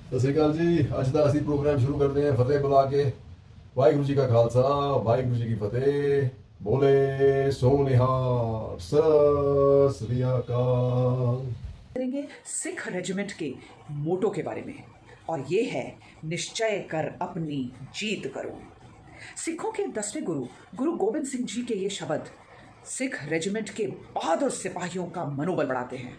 ਸਤਿ ਸ਼੍ਰੀ ਅਕਾਲ ਜੀ। ਅੱਜ ਦਾ ਅਸੀਂ ਪ੍ਰੋਗਰਾਮ ਸ਼ੁਰੂ ਕਰਦੇ ਹਾਂ ਫਤਿਹ ਬੁਲਾ ਕੇ। ਵਾਹਿਗੁਰੂ ਜੀ ਕਾ ਖਾਲਸਾ, ਵਾਹਿਗੁਰੂ ਜੀ ਕੀ फतेह। बोले सो निहाल, सत श्री अकाल। करेंगे सिख रेजिमेंट के मोटो के बारे में, और ये है निश्चय कर अपनी जीत करो। सिखों के 10वें गुरु गोबिंद सिंह जी के ये शब्द सिख रेजिमेंट के बहादुर सिपाहियों का मनोबल बढ़ाते हैं।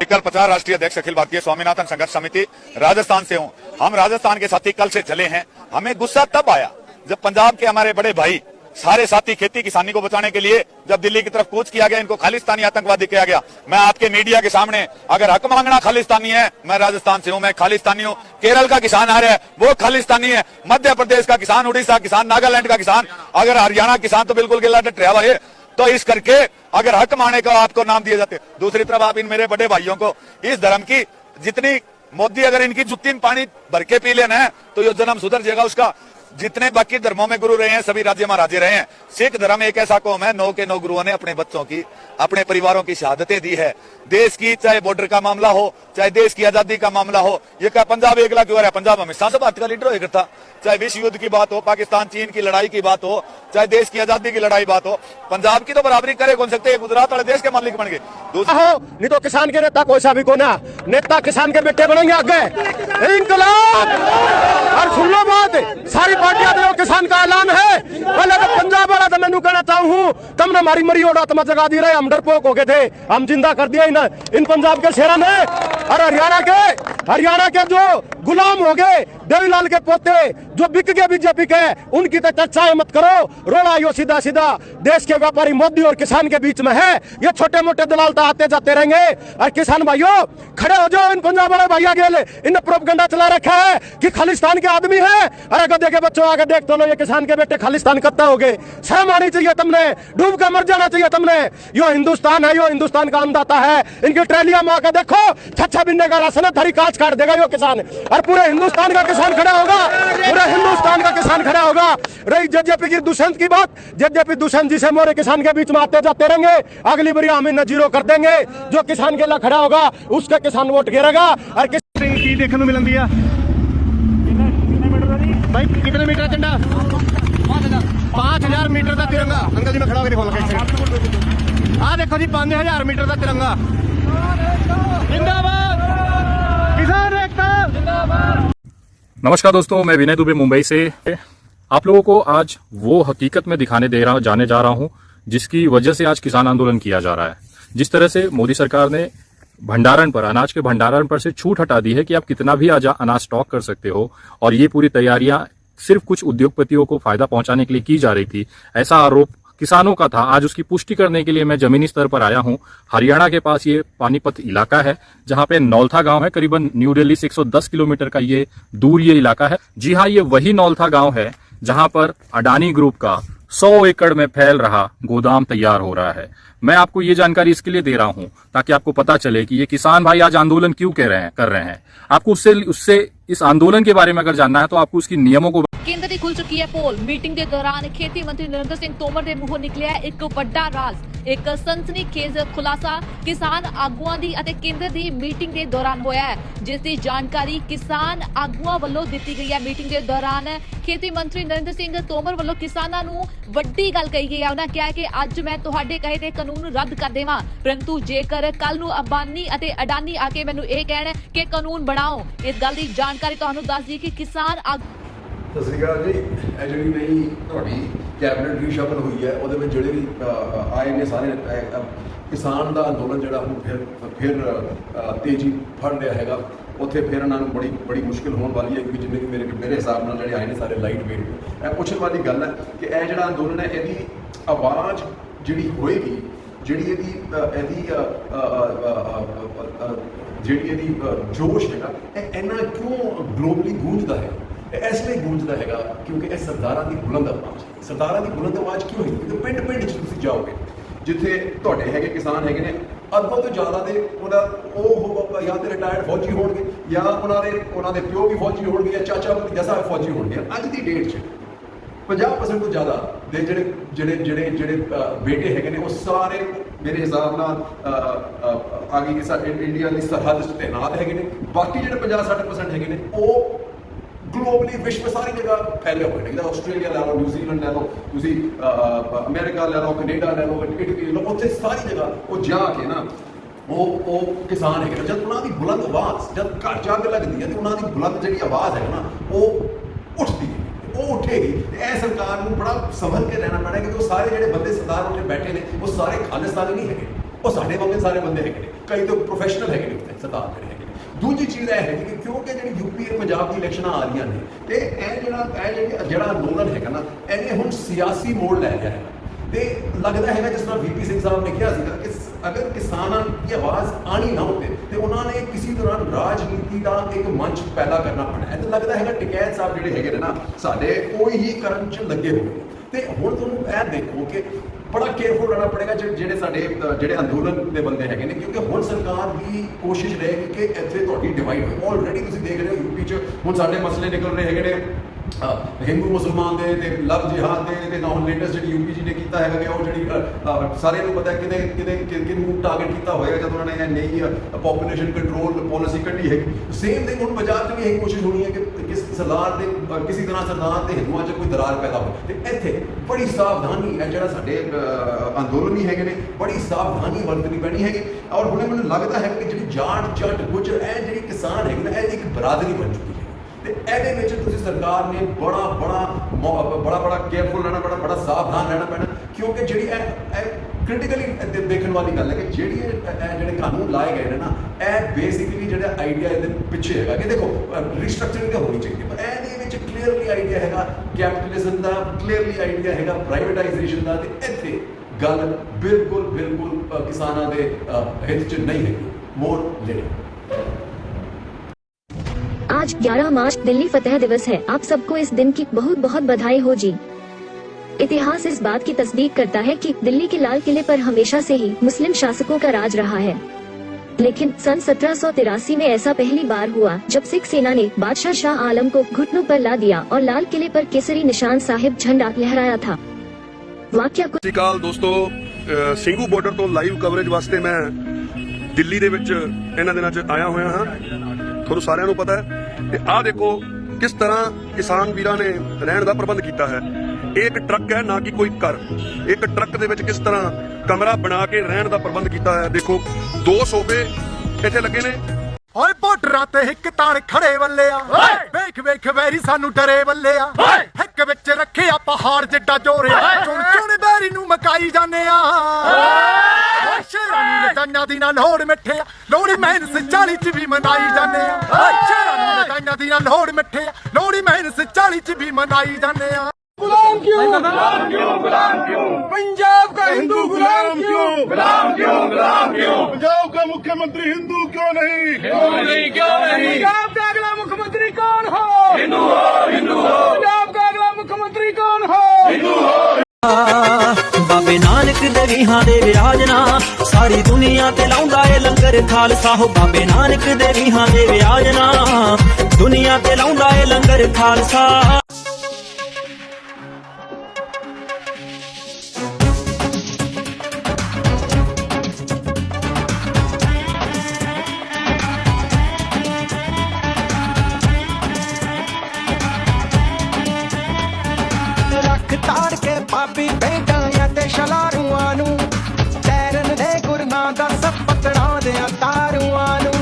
कल 50 राष्ट्रीय अध्यक्ष अखिल भारतीय स्वामीनाथन संघर्ष समिति राजस्थान से हूं। हम राजस्थान के साथी कल से चले हैं। हमें गुस्सा तब आया जब पंजाब के हमारे बड़े भाई सारे साथी खेती किसानी को बचाने के लिए जब दिल्ली की तरफ कूच किया गया, इनको खालिस्तानी आतंकवादी किया गया। मैं आपके मीडिया के सामने, अगर हक मांगना खालिस्तानी है, मैं राजस्थान से हूं, मैं खालिस्तानी हूं। केरल का किसान आ रहा है, वो खालिस्तानी है। मध्य प्रदेश का किसान, उड़ीसा किसान, नागालैंड का किसान, अगर हरियाणा किसान तो बिल्कुल गिल्ला डट रहा है। तो इस करके अगर हक मांगने का आपको नाम दिए जाते। दूसरी तरफ आप इन मेरे बड़े भाइयों को इस धर्म की जितनी मोदी अगर इनकी जुत्ती में पानी भर के पी लेना है तो ये जन्म सुधर जाएगा उसका। जितने बाकी धर्मों में गुरु रहे हैं सभी राज्य महाराजे रहे हैं। सिख धर्म एक ऐसा कौम है, 9 के 9 गुरुओं ने अपने बच्चों की, अपने परिवारों की शहादतें दी है। देश की चाहे बॉर्डर का मामला हो, चाहे देश की आजादी का मामला हो। ये क्या पंजाब एक लाख क्यों है? पंजाब हमेशा से भारत का लीडर होकर था। चाहे विश्व युद्ध की बात हो, पाकिस्तान चीन की लड़ाई की बात हो, चाहे देश की आजादी की लड़ाई बात हो, पंजाब की तो बराबरी करे कौन सकते। गुजरात वाले देश के मालिक बन गए। नहीं तो किसान के नेता कोई सा भी को ना, नेता किसान के बेटे बनेंगे आगे। इंकलाब और सुन लो बात, सारी पार्टियां दे किसान का ऐलान है। पहले तो पंजाब वाला तो मैं कहना चाहूँ, तुमने हमारी मरी और आत्मा जगा दी रहे। हम डरपोक हो गए थे, हम जिंदा कर दिया इन पंजाब के शेरों ने। और हरियाणा के जो गुलाम हो गए, देवीलाल के पोते जो बिक गए बीजेपी के, उनकी तो चर्चाएं मत करो। रोड़ा यो सीधा सीधा देश के व्यापारी मोदी और किसान के बीच में है। ये छोटे मोटे दलाल तो आते जाते रहेंगे। और किसान भाइयों खड़े हो जाओ। इन पंजाब वाले भैया के इन प्रोपगंडा चला रखा है कि खालिस्तान के आदमी है। अरे गधे के बच्चों आगे देख तो लो, ये किसान के बेटे खालिस्तान करता हो गए। शर्म आनी चाहिए तुमने, डूब कर मर जाना चाहिए तुमने। यो हिंदुस्तान है, यो हिंदुस्तान का अन्नदाता है। इनकी ट्रैलियां माँ का देखो, छच्छा बिनने का राशन धरी कांच काट देगा यो किसान। और पूरे हिंदुस्तान का किसान खड़ा होगा, पूरे हिंदुस्तान का किसान खड़ा होगा। रही जेजेपी की दुष्यंत की बात, जेजेपी दुष्यंत जी से मोरे किसान के बीच में आते जाते रहेंगे। अगली बारी हम इन्हें जीरो कर देंगे। जो किसान के लिए खड़ा होगा उसका किसान वोट गिरेगा। और की देखने को मिलती है भाई, कितने मीटर झंडा? 5000 मीटर का तिरंगा। अंकल जी मैं खड़ा होकर बोल आ देखो जी, 5000 मीटर का तिरंगा। जिंदाबाद किसान एकता जिंदाबाद। नमस्कार दोस्तों, मैं विनय दुबे मुंबई से आप लोगों को आज वो हकीकत में दिखाने जाने जा रहा हूं जिसकी वजह से आज किसान आंदोलन किया जा रहा है। जिस तरह से मोदी सरकार ने भंडारण पर, अनाज के भंडारण पर से छूट हटा दी है कि आप कितना भी अनाज स्टॉक कर सकते हो, और ये पूरी तैयारियां सिर्फ कुछ उद्योगपतियों को फायदा पहुंचाने के लिए की जा रही थी, ऐसा आरोप किसानों का था। आज उसकी पुष्टि करने के लिए मैं जमीनी स्तर पर आया हूं। हरियाणा के पास ये पानीपत इलाका है जहां पे नौलथा गांव है। करीबन न्यू दिल्ली से 110 किलोमीटर का ये दूर ये इलाका है। जी हाँ, ये वही नौलथा गांव है जहां पर अडानी ग्रुप का 100 एकड़ में फैल रहा गोदाम तैयार हो रहा है। मैं आपको ये जानकारी इसके लिए दे रहा हूं ताकि आपको पता चले कि ये किसान भाई आज आंदोलन क्यों कर रहे हैं। आपको उससे इस आंदोलन के बारे में अगर जानना है तो आपको उसकी नियमों को। केंद्र ਦੀ ਖੁੱਲ ਚੁੱਕੀ ਹੈ ਪੋਲ। ਮੀਟਿੰਗ ਦੇ ਦੌਰਾਨ ਖੇਤੀ ਮੰਤਰੀ ਨਰਿੰਦਰ ਸਿੰਘ ਤੋਮਰ ਦੇ ਮੂੰਹੋਂ ਨਿਕਲਿਆ ਇੱਕ ਵੱਡਾ ਰਾਜ਼, ਇੱਕ ਸਨਸਨੀਖੇਜ਼ ਖੁਲਾਸਾ ਕਿਸਾਨ ਆਗੂਆਂ ਦੀ ਅਤੇ ਕੇਂਦਰ ਦੀ ਮੀਟਿੰਗ ਦੇ ਦੌਰਾਨ ਹੋਇਆ ਹੈ, ਜਿਸ ਦੀ ਜਾਣਕਾਰੀ ਕਿਸਾਨ ਆਗੂਆਂ ਵੱਲੋਂ ਦਿੱਤੀ ਗਈ ਹੈ। ਮੀਟਿੰਗ ਦੇ ਦੌਰਾਨ ਖੇਤੀ ਮੰਤਰੀ ਨਰਿੰਦਰ ਸਿੰਘ ਤੋਮਰ ਵੱਲੋਂ ਕਿਸਾਨਾਂ ਨੂੰ ਵੱਡੀ ਗੱਲ ਕਹੀ ਗਈ ਹੈ। ਉਹਨਾਂ ਕਿਹਾ ਕਿ ਅੱਜ ਮੈਂ ਤੁਹਾਡੇ ਕਹੇ ਤੇ ਕਾਨੂੰਨ ਰੱਦ ਕਰ ਦੇਵਾਂ, ਪਰੰਤੂ ਜੇਕਰ ਕੱਲ ਨੂੰ ਅੰਬਾਨੀ ਅਤੇ ਅਡਾਨੀ ਆ ਕੇ ਮੈਨੂੰ ਇਹ ਕਹਿਣ ਕਿ ਕਾਨੂੰਨ ਬਣਾਓ, ਇਸ ਗੱਲ ਦੀ ਜਾਣਕਾਰੀ ਤੁਹਾਨੂੰ ਦੱਸ ਦਈਏ ਕਿ ਕਿਸਾਨ ਸਤਿ ਸ਼੍ਰੀ ਅਕਾਲ ਜੀ। ਇਹ ਜਿਹੜੀ ਨਈ ਤੁਹਾਡੀ ਕੈਬਨਿਟ ਰੀਸ਼ਫਲ ਹੋਈ ਹੈ ਉਹਦੇ ਵਿੱਚ ਜਿਹੜੇ ਵੀ ਆਏ ਨੇ ਸਾਰੇ ਕਿਸਾਨ ਦਾ ਅੰਦੋਲਨ ਜਿਹੜਾ ਹੁਣ ਫਿਰ ਤੇਜ਼ੀ ਫੜ ਲਿਆ ਹੈਗਾ। ਉੱਥੇ ਫਿਰ ਇਹਨਾਂ ਨੂੰ ਬੜੀ ਮੁਸ਼ਕਿਲ ਹੋਣ ਵਾਲੀ ਹੈ, ਕਿਉਂਕਿ ਜਿੰਨੇ ਵੀ ਮੇਰੇ ਹਿਸਾਬ ਨਾਲ ਜਿਹੜੇ ਆਏ ਨੇ ਸਾਰੇ ਲਾਈਟ ਵੇਟ। ਇਹ ਪੁੱਛਣ ਵਾਲੀ ਗੱਲ ਹੈ ਕਿ ਇਹ ਜਿਹੜਾ ਅੰਦੋਲਨ ਹੈ ਇਹਦੀ ਆਵਾਜ਼ ਜਿਹੜੀ ਹੋਏਗੀ, ਜਿਹੜੀ ਇਹਦੀ ਜੋਸ਼ ਹੈਗਾ, ਇਹ ਇੰਨਾ ਕਿਉਂ ਗਲੋਬਲੀ ਗੂੰਜਦਾ ਹੈ? ਇਸ ਲਈ ਗੂੰਜਦਾ ਹੈਗਾ ਕਿਉਂਕਿ ਇਹ ਸਰਦਾਰਾਂ ਦੀ ਬੁਲੰਦ ਆਵਾਜ਼। ਸਰਦਾਰਾਂ ਦੀ ਬੁਲੰਦ ਆਵਾਜ਼ ਕਿਉਂ ਹੈ? ਕਿਉਂਕਿ ਪਿੰਡ 'ਚ ਤੁਸੀਂ ਜਾਓਗੇ ਜਿੱਥੇ ਤੁਹਾਡੇ ਹੈਗੇ ਕਿਸਾਨ ਹੈਗੇ ਨੇ, ਅੱਧੋ ਤੋਂ ਜ਼ਿਆਦਾ ਦੇ ਉਹ ਜਾਂ ਤੇ ਰਿਟਾਇਰਡ ਫੌਜੀ ਹੋਣਗੇ, ਜਾਂ ਉਹਨਾਂ ਦੇ ਪਿਓ ਵੀ ਫੌਜੀ ਹੋਣਗੇ, ਜਾਂ ਚਾਚਾ ਭਤੀਜਾ ਸਾਹਿਬ ਫੌਜੀ ਹੋਣਗੇ। ਅੱਜ ਦੀ ਡੇਟ 'ਚ 50% ਤੋਂ ਜ਼ਿਆਦਾ ਦੇ ਜਿਹੜੇ ਬੇਟੇ ਹੈਗੇ ਨੇ ਉਹ ਸਾਰੇ ਮੇਰੇ ਹਿਸਾਬ ਨਾਲ ਆਗੇ ਸਾਡੇ ਇੰਡੀਆ ਦੀ ਸਰਹੱਦ 'ਚ ਤੈਨਾਤ ਹੈਗੇ ਨੇ। ਬਾਕੀ ਜਿਹੜੇ 50-60% ਹੈਗੇ ਨੇ ਉਹ ਗਲੋਬਲੀ ਵਿਸ਼ਵ ਸਾਰੀ ਜਗ੍ਹਾ ਫੈਲੇ ਹੋਏ ਨੇ। ਜਿੱਦਾਂ ਆਸਟ੍ਰੇਲੀਆ ਲੈ ਲਓ, ਨਿਊਜ਼ੀਲੈਂਡ ਲੈ ਲਓ, ਤੁਸੀਂ ਅਮਰੀਕਾ ਲੈ ਲਓ, ਕੈਨੇਡਾ ਲੈ ਲਓ, ਇਟਲੀ ਲੈ ਲਓ, ਉੱਥੇ ਸਾਰੀ ਜਗ੍ਹਾ ਉਹ ਜਾ ਕੇ ਨਾ ਉਹ ਕਿਸਾਨ ਹੈਗੇ ਨੇ। ਜਦ ਉਹਨਾਂ ਦੀ ਬੁਲੰਦ ਆਵਾਜ਼ ਜਦ ਘਰ ਜਾ ਕੇ ਲੱਗਦੀ ਹੈ ਤੇ ਉਹਨਾਂ ਦੀ ਬੁਲੰਦ ਜਿਹੜੀ ਆਵਾਜ਼ ਹੈ ਨਾ ਉਹ ਉੱਠਦੀ ਹੈ, ਉਹ ਉੱਠੇਗੀ। ਤੇ ਇਹ ਸਰਕਾਰ ਨੂੰ ਬੜਾ ਸੰਭਲ ਕੇ ਰਹਿਣਾ ਪੈਣਾ ਕਿ ਉਹ ਸਾਰੇ ਜਿਹੜੇ ਬੰਦੇ ਸਰਦਾਰ ਉੱਥੇ ਬੈਠੇ ਨੇ ਉਹ ਸਾਰੇ ਖਾਲਿਸਤਾਨੀ ਨਹੀਂ ਹੈਗੇ, ਉਹ ਸਾਡੇ ਵਾਂਗੇ ਸਾਰੇ ਬੰਦੇ ਹੈਗੇ ਨੇ, ਕਈ ਤਾਂ ਪ੍ਰੋਫੈਸ਼ਨਲ ਹੈਗੇ ਨੇ ਉੱਥੇ ਸਰਦਾਰ ਜਿਹੜੇ ਹੈਗੇ ਨੇ। ਦੂਜੀ ਚੀਜ਼ ਇਹ ਹੈ ਕਿ ਕਿਉਂਕਿ ਜਿਹੜੀ ਯੂਪੀ ਤੇ ਪੰਜਾਬ ਦੀ ਇਲੈਕਸ਼ਨਾਂ ਆ ਰਹੀਆਂ ਨੇ ਤੇ ਇਹ ਜਿਹੜਾ ਅੰਦੋਲਨ ਹੈਗਾ ਨਾ ਇਹਨੇ ਹੁਣ ਸਿਆਸੀ ਮੋੜ ਲੈ ਲਿਆ ਹੈਗਾ। ਤੇ ਲੱਗਦਾ ਹੈਗਾ ਜਿਸ ਤਰ੍ਹਾਂ VP ਸਿੰਘ ਸਾਹਿਬ ਨੇ ਕਿਹਾ ਸੀਗਾ ਕਿ ਅਗਰ ਕਿਸਾਨਾਂ ਦੀ ਆਵਾਜ਼ ਆਣੀ ਨਾ ਹੋਵੇ ਤੇ ਉਹਨਾਂ ਨੇ ਕਿਸੇ ਤਰ੍ਹਾਂ ਰਾਜਨੀਤੀ ਦਾ ਇੱਕ ਮੰਚ ਪੈਦਾ ਕਰਨਾ ਪੈਣਾ ਹੈ। ਤੇ ਲੱਗਦਾ ਹੈਗਾ ਟਕੈਤ ਸਾਹਿਬ ਜਿਹੜੇ ਹੈਗੇ ਨੇ ਨਾ ਸਾਡੇ ਕੋਈ ਹੀ ਕਰਨ 'ਚ ਲੱਗੇ ਹੋਏ ਨੇ। ਤੇ ਹੁਣ ਤੁਹਾਨੂੰ ਇਹ ਦੇਖੋ ਕਿ ਬੜਾ ਕੇਅਰਫੁਲ ਰਹਿਣਾ ਪੜੇਗਾ ਜਿਹੜੇ ਸਾਡੇ ਜਿਹੜੇ ਅੰਦੋਲਨ ਦੇ ਬੰਦੇ ਹੈਗੇ ਨੇ, ਕਿਉਂਕਿ ਹੁਣ ਸਰਕਾਰ ਦੀ ਕੋਸ਼ਿਸ਼ ਰਹੇਗੀ ਕਿ ਇੱਥੇ ਤੁਹਾਡੀ ਡਿਵਾਈਡ ਹੋਵੇ। ਆਲਰੇਡੀ ਤੁਸੀਂ ਦੇਖ ਰਹੇ ਹੋ ਯੂਪੀ 'ਚ ਹੁਣ ਸਾਡੇ ਮਸਲੇ ਨਿਕਲ ਰਹੇ ਹੈਗੇ ਨੇ ਹਿੰਦੂ ਮੁਸਲਮਾਨ ਦੇ ਤੇ ਲਵ ਜਿਹਾਦ ਦੇ ਤੇ ਨਾ ਹੁਣ ਲੇਟੈਸਟ ਜਿਹੜੀ UP ਜੀ ਨੇ ਕੀਤਾ ਹੈਗਾ ਕਿ ਉਹ ਜਿਹੜੀ ਸਾਰਿਆਂ ਨੂੰ ਪਤਾ ਕਿਹਨੂੰ ਟਾਰਗੇਟ ਕੀਤਾ ਹੋਏਗਾ ਜਦੋਂ ਉਹਨਾਂ ਨੇ ਇਹ ਨਈ ਪੋਪੂਲੇਸ਼ਨ ਕੰਟਰੋਲ ਪਾਲਿਸੀ ਕੱਢੀ ਹੈਗੀ। ਸੇਮ ਥਿੰਗ ਹੁਣ ਪੰਜਾਬ 'ਚ ਵੀ ਇਹ ਕੋਸ਼ਿਸ਼ ਹੋਣੀ ਹੈ ਕਿ ਕਿਸੇ ਤਰ੍ਹਾਂ ਸਰਦਾਰ ਤੇ ਹਿੰਦੂਆਂ 'ਚ ਕੋਈ ਦਰਾਰ ਪੈਦਾ ਹੋਵੇ। ਤੇ ਇੱਥੇ ਬੜੀ ਸਾਵਧਾਨੀ ਇਹ ਜਿਹੜਾ ਸਾਡੇ ਅੰਦੋਲਨੀ ਹੈਗੇ ਨੇ ਬੜੀ ਸਾਵਧਾਨੀ ਵਰਤਣੀ ਪੈਣੀ ਹੈਗੀ। ਔਰ ਹੁਣੇ ਮੈਨੂੰ ਲੱਗਦਾ ਹੈ ਕਿ ਜਿਹੜੀ ਜਾਟ ਜੱਟ ਗੁੱਜਰ ਇਹ ਜਿਹੜੀ ਕਿਸਾਨ ਹੈਗੀ ਨਾ ਇਹ ਇੱਕ ਬਰਾਦਰੀ ਬਣ ਚੁੱਕੀ ਹੈ। ਤੇ ਇਹਦੇ ਵਿੱਚ ਤੁਸੀਂ ਸਰਕਾਰ ਨੇ ਬੜਾ ਕੇਅਰਫੁਲ ਰਹਿਣਾ ਪੈਣਾ, ਬੜਾ ਸਾਵਧਾਨ ਰਹਿਣਾ ਪੈਣਾ, ਕਿਉਂਕਿ ਜਿਹੜੀ ਇਹ ਕ੍ਰਿਟੀਕਲੀ ਦੇਖਣ ਵਾਲੀ ਗੱਲ ਹੈ ਕਿ ਜਿਹੜੇ ਕਾਨੂੰਨ ਲਾਏ ਗਏ ਨੇ ਨਾ ਇਹ ਬੇਸਿਕਲੀ ਜਿਹੜਾ ਆਈਡੀਆ ਇਹਦੇ ਪਿੱਛੇ ਹੈਗਾ ਕਿ ਦੇਖੋ ਰੀਸਟਰਕਚਰਿੰਗ ਤਾਂ ਹੋਣੀ ਚਾਹੀਦੀ ਪਰ ਇਹਦੇ ਵਿੱਚ ਕਲੀਅਰਲੀ ਆਈਡੀਆ ਹੈਗਾ ਕੈਪੀਟਲਿਜ਼ਮ ਦਾ, ਕਲੀਅਰਲੀ ਆਈਡੀਆ ਹੈਗਾ ਪ੍ਰਾਈਵੇਟਾਈਜੇਸ਼ਨ ਦਾ। ਤੇ ਇੱਥੇ ਗੱਲ ਬਿਲਕੁਲ ਕਿਸਾਨਾਂ ਦੇ ਹਿੱਤ 'ਚ नहीं है। मोर लेने आज 11 मार्च दिल्ली फतेह दिवस है। आप सबको इस दिन की बहुत बहुत बधाई हो जी। इतिहास इस बात की तस्दीक करता है कि दिल्ली के लाल किले पर हमेशा से ही मुस्लिम शासकों का राज रहा है, लेकिन सन 1783 में ऐसा पहली बार हुआ जब सिख सेना ने बादशाह शाह आलम को घुटनों पर ला दिया और लाल किले पर केसरी निशान साहिब झंडा लहराया था। वाक्य ਸਤਿ ਸ਼੍ਰੀ ਅਕਾਲ ਦੋਸਤੋ, ਸਿੰਘੂ ਬਾਰਡਰ ਤੋਂ ਲਾਈਵ ਕਵਰੇਜ ਵਾਸਤੇ ਮੈਂ ਦਿੱਲੀ ਦੇ ਵਿੱਚ ਇਹਨਾਂ ਦਿਨਾਂ 'ਚ ਆਇਆ ਹੋਇਆ ਹਾਂ। ਤੁਹਾਨੂੰ ਸਾਰਿਆਂ ਨੂੰ ਪਤਾ ਹੈ ਕਿ ਆਹ ਦੇਖੋ ਕਿਸ ਤਰ੍ਹਾਂ ਕਿਸਾਨ ਵੀਰਾਂ ਨੇ ਰਹਿਣ ਦਾ ਪ੍ਰਬੰਧ ਕੀਤਾ ਹੈ। ਇਹ ਇੱਕ ਟਰੱਕ ਹੈ ਨਾ ਕਿ ਕੋਈ ਘਰ। ਇੱਕ ਟਰੱਕ ਦੇ ਵਿੱਚ ਕਿਸ ਤਰ੍ਹਾਂ ਕਮਰਾ ਬਣਾ ਕੇ ਰਹਿਣ ਦਾ ਪ੍ਰਬੰਧ ਕੀਤਾ ਹੈ। ਦੇਖੋ 2 ਸੋਫੇ ਇੱਥੇ ਲੱਗੇ ਨੇ। ਓਏ ਬਾਰਡਰਾਂ ਤੇ ਇੱਕ ਤਾਣ ਖੜੇ ਵੱਲਿਆ, ਵੇਖ ਵੇਖ ਵੈਰੀ ਸਾਨੂੰ ਡਰੇ ਵੱਲਿਆ, ਇੱਕ ਵਿੱਚ ਰੱਖਿਆ ਪਹਾੜ ਜਿੱਡਾ ਜੋਰਿਆ, ਚੁਣ ਚੁਣ ਬੈਰੀ ਨੂੰ ਮਕਾਈ ਜਾਂਦੇ ਆ। ਸ਼ੇਰਾਂ ਨੂੰ ਲਟਾਈਆਂ ਦੀ ਨਾ ਲੋੜ ਮਿੱਠਿਆ, ਲੋੜੀ ਮਿਹਨਤ 40 ਚ ਵੀ ਮਨਾਈ ਜਾਂਦੇ ਆ। ਸ਼ੇਰਾਂ ਨੂੰ ਲਟਾਈਆਂ ਦੀ ਨਾ ਲੋੜ ਮਿੱਠਿਆ, ਲੋੜੀ ਮਿਹਨਤ 40 ਚ ਵੀ ਮਨਾਈ ਜਾਂਦੇ ਆ। गुलाम क्यों? गुलाम क्यों? गुलाम क्यों? पंजाब का हिंदू गुलाम क्यों? गुलाम क्यों? गुलाम क्यों? पंजाब का मुख्यमंत्री हिंदू क्यों नहीं? क्यों नहीं? क्यों नहीं? पंजाब का अगला मुख्यमंत्री कौन हो? हिंदू हो, हिंदू हो। पंजाब का अगला मुख्यमंत्री कौन हो? हिंदू हो। बाबे नानक दे विहां दे विराजना, सारी दुनिया ते लाउंदा ए लंगर खालसा हो। बाबे नानक दे विहां दे विराजना, दुनिया ते लाउंदा ए लंगर खालसा। ਤਾੜ ਕੇ ਪਾਪੀ ਬੈਠਾਂ ਤੇ ਸ਼ਲਾਰੂਆਂ ਨੂੰ, ਤੈਰਨ ਦੇ ਗੁਰਨਾਂ ਦਾ ਸਭ ਪਕੜਾਂ ਦੇ ਤਾਰੂਆਂ ਨੂੰ।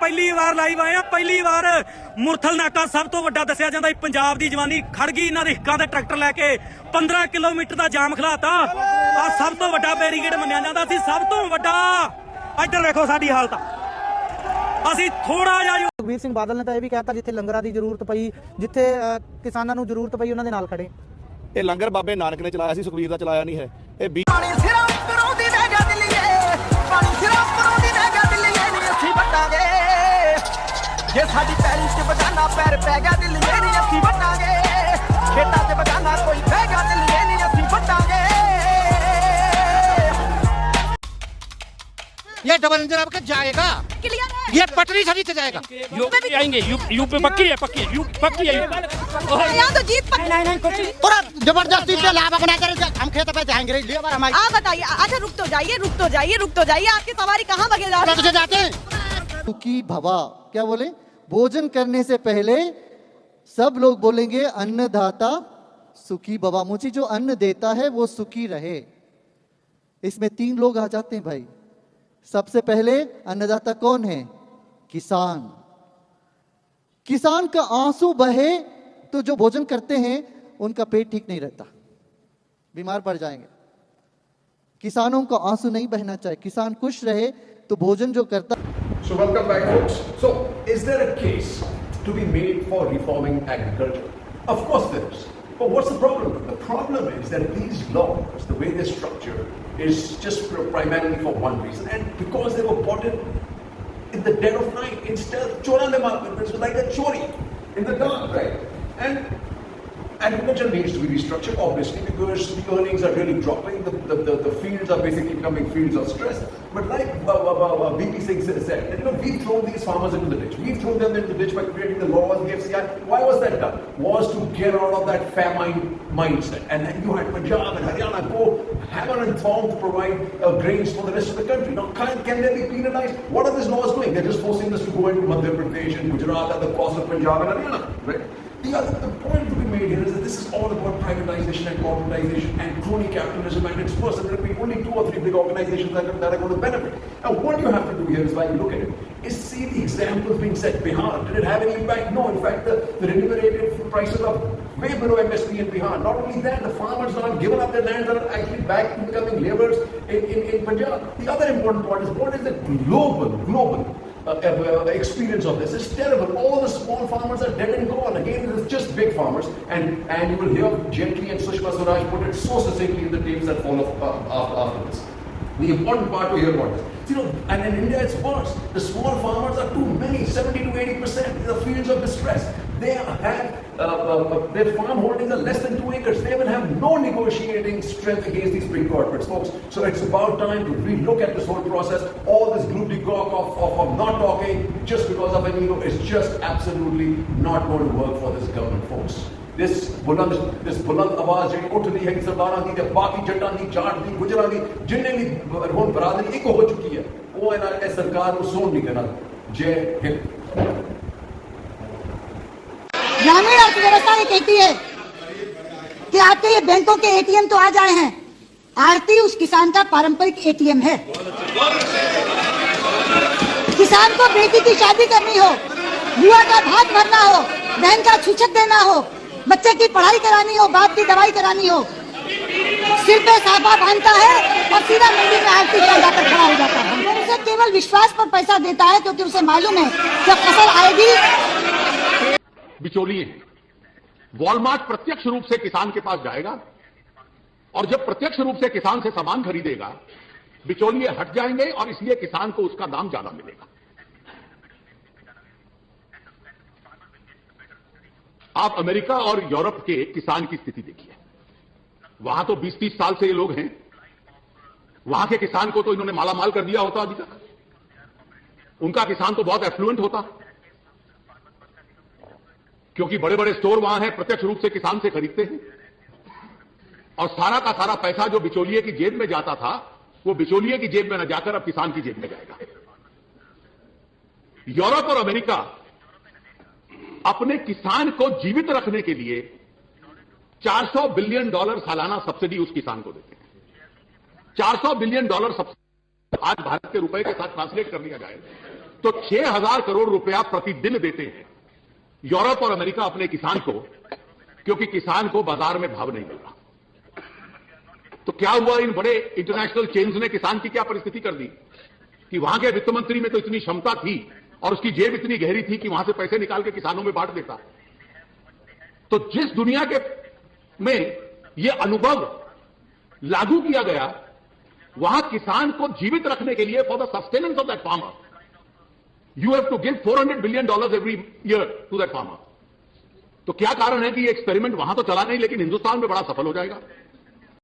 ਪਹਿਲੀ ਵਾਰ ਲਾਈਵ ਆਏ ਆ। ਪਹਿਲੀ ਵਾਰ ਮੁਰਥਲ ਨਾਕਾ ਸਭ ਤੋਂ ਵੱਡਾ ਦੱਸਿਆ ਜਾਂਦਾ ਪੰਜਾਬ ਦੀ ਜਵਾਨੀ ਖੜ ਗਈ ਇਹਨਾਂ ਦੇ ਹਿੱਕਾਂ ਦੇ ਟਰੈਕਟਰ ਲੈ ਕੇ 15 ਕਿਲੋਮੀਟਰ ਦਾ ਜਾਮ ਖਲਾਤਾ। ਆ ਸਭ ਤੋਂ ਵੱਡਾ ਬੈਰੀਕੇਡ ਮੰਨਿਆ ਜਾਂਦਾ ਸੀ, ਸਭ ਤੋਂ ਵੱਡਾ। ਇੱਧਰ ਵੇਖੋ ਸਾਡੀ ਹਾਲਤ। ਅਸੀਂ ਥੋੜਾ ਜਿਹਾ ਸੁਖਬੀਰ ਸਿੰਘ ਬਾਦਲ ਨੇ ਤਾਂ ਇਹ ਵੀ ਕਹਿਤਾ ਜਿੱਥੇ ਲੰਗਰਾਂ ਦੀ ਜ਼ਰੂਰਤ ਪਈ, ਜਿੱਥੇ ਕਿਸਾਨਾਂ ਨੂੰ ਜ਼ਰੂਰਤ ਪਈ ਉਹਨਾਂ ਦੇ ਨਾਲ ਖੜੇ। ਇਹ ਲੰਗਰ ਬਾਬੇ ਨਾਨਕ ਨੇ ਚਲਾਇਆ ਸੀ, ਸੁਖਬੀਰ ਦਾ ਚਲਾਇਆ ਨਹੀਂ ਹੈ। ਇਹ ਪਾਣੀ ਸਿਰਾਂ ਪਰੋਂ ਦੀ ਵਹਿ ਦਿੱਲੀਏ, ਪਾਣੀ ਸਿਰਾਂ ਪਰੋਂ ਦੀ ਵਹਿ ਦਿੱਲੀਏ ਨੀ ਅਸੀਂ ਵੱਟਾਂਗੇ। ਜੇ ਸਾਡੀ ਪੈਲੀ 'ਚ ਬਗਾਨਾ ਪੈਰ ਪੈ ਗਿਆ ਦਿੱਲੀਏ ਨਹੀਂ ਅਸੀਂ ਵੱਟਾਂਗੇ ਖੇਤਾਂ 'ਚ ਬਗਾਨਾ ਕੋਈ ਪੈ ਗਿਆ ਦਿੱਲੀਏ ਨਹੀਂ ਅਸੀਂ ਵੱਟਾਂਗੇ ये डबल इंजन आपका जाएगा, क्लियर है। ये पटरी सभी से जाएगा। यूपी आएंगे, यूपी पक्की है, पक्की है। यहाँ तो जीत पक्की। पूरा जबरदस्ती से लाभ अपना कर हम खेत पे जाएंगे लेबर हमारी। आप बताइए, अच्छा रुक तो जाइए, आपकी सवारी कहाँ बगे जा रही है? जाते हैं सुखी भवा, क्या बोले? भोजन करने से पहले सब लोग बोलेंगे अन्नदाता सुखी भवा। मुझे जो अन्न देता है वो सुखी रहे। इसमें 3 लोग आ जाते हैं भाई। सबसे पहले अन्नदाता कौन है? किसान। किसान का आंसू बहे तो जो भोजन करते हैं उनका पेट ठीक नहीं रहता, बीमार पड़ जाएंगे। किसानों का आंसू नहीं बहना चाहिए, किसान खुश रहे तो भोजन जो करता। So welcome back, folks. So, is there a case to be made for reforming agriculture? Of course there is. But what's the problem? The problem is that these laws, the way they're structured, is just primarily for one reason. And because they were bought in the dead of night, instead of chora le market, it's like a chori in the dark, right? And agriculture needs to be restructured, obviously, because the earnings are really dropping. The fields are basically becoming fields of stress. But like VP Singh said, that, we've thrown these farmers into the ditch. We've thrown them into the ditch by creating the laws, the FCI. Why was that done? Was to get out of that famine mindset. And then you had Punjab and Haryana go hammer and thong to provide grains for the rest of the country. Now, can they be penalized? What are these laws doing? They're just forcing us to go into Madhya Pradesh and Gujarat at the cost of Punjab and Haryana, right? The point to be made here is that this is all about privatization and corporatization and crony capitalism and its worse. And there will be only 2 or 3 big organizations that are going to benefit. Now, what you have to do here is, while you look at it, is see the examples being set. Bihar, did it have any impact? No. In fact, the remunerated prices are way below MSP in Bihar. Not only that, the farmers are given up their lands and are actually back to becoming laborers in Punjab. The other important point is, what is the global experience of this? It's terrible. All the small farmers are dead and gone. Again, it's just big farmers, and you will hear Jaitley and Sushma Swaraj put it so succinctly in the tapes that follow after this. The important part to hear about this, and in India it's worse. The small farmers are too many, 70 to 80%. These are fields of distress. They have their farm holdings are less than 2 acres. They will have no negotiating strength against these big corporates, folks. So it's about time to relook at this whole process. All this gobbledygook of not talking just because of an ego is just absolutely not going to work for this government, folks. This buland आवाज ਜਿਹੜੀ ਉੱਠ ਰਹੀ ਹੈ ਕਿ ਸਰਦਾਰਾਂ ਦੀ ਤੇ ਬਾਕੀ ਜੱਟਾਂ ਦੀ, ਜਾਟ ਦੀ, ਗੁਜਰਾਂ ਦੀ, ਜਿੰਨੇ ਵੀ ਹੁਣ ਬਰਾਦਰੀ ਇੱਕ ਹੋ ਚੁੱਕੀ ਹੈ, ਉਹ ਇਹਨਾਂ ਸਰਕਾਰ ਨੂੰ ਸੌਣ ਨਹੀਂ ਦੇਣਾ। जय हिंद। ग्रामीण अर्थव्यवस्था ये कहती है कि आपके ये बैंकों के एटीएम तो आ जाए हैं, आरती उस किसान का पारंपरिक एटीएम है। किसान को बेटी की शादी करनी हो, बुआ का भात भरना हो, बहन का छूछक देना हो, बच्चे की पढ़ाई करानी हो, बाप की दवाई करानी हो, सिर पे साफा बांधता है और सीधा मंडी में आरती पर जाकर खड़ा हो जाता है। उसे केवल विश्वास पर पैसा देता है, क्योंकि उसे मालूम है जब फसल आएगी। बिचौलिए वॉलमार्ट प्रत्यक्ष रूप से किसान के पास जाएगा, और जब प्रत्यक्ष रूप से किसान से सामान खरीदेगा, बिचौलिए हट जाएंगे और इसलिए किसान को उसका दाम ज्यादा मिलेगा। आप अमेरिका और यूरोप के किसान की स्थिति देखिए। वहां तो 20-30 साल से ये लोग हैं। वहां के किसान को तो इन्होंने मालामाल कर दिया होता अभी तक। उनका किसान तो बहुत एफ्लुएंट होता, क्योंकि बड़े बड़े स्टोर वहां हैं, प्रत्यक्ष रूप से किसान से खरीदते हैं, और सारा का सारा पैसा जो बिचौलिए की जेब में जाता था, वो बिचौलिए की जेब में न जाकर अब किसान की जेब में जाएगा। यूरोप और अमेरिका अपने किसान को जीवित रखने के लिए $400 बिलियन सालाना सब्सिडी उस किसान को देते हैं। $400 बिलियन सब्सिडी आज भारत के रुपए के साथ ट्रांसलेट कर लिया जाए तो 6,000 करोड़ रुपया प्रतिदिन देते हैं यूरोप और अमेरिका अपने किसान को, क्योंकि किसान को बाजार में भाव नहीं मिल रहा। तो क्या हुआ, इन बड़े इंटरनेशनल चेन्स ने किसान की क्या परिस्थिति कर दी कि वहां के वित्त मंत्री में तो इतनी क्षमता थी और उसकी जेब इतनी गहरी थी कि वहां से पैसे निकाल के किसानों में बांट देता। तो जिस दुनिया के में यह अनुभव लागू किया गया, वहां किसान को जीवित रखने के लिए, for the sustenance of that farmer, You have to give $400 billion every year to that farmer. तो क्या कारण है कि ये एक्सपेरिमेंट वहां तो चला नहीं, लेकिन हिंदुस्तान में बड़ा सफल हो जाएगा?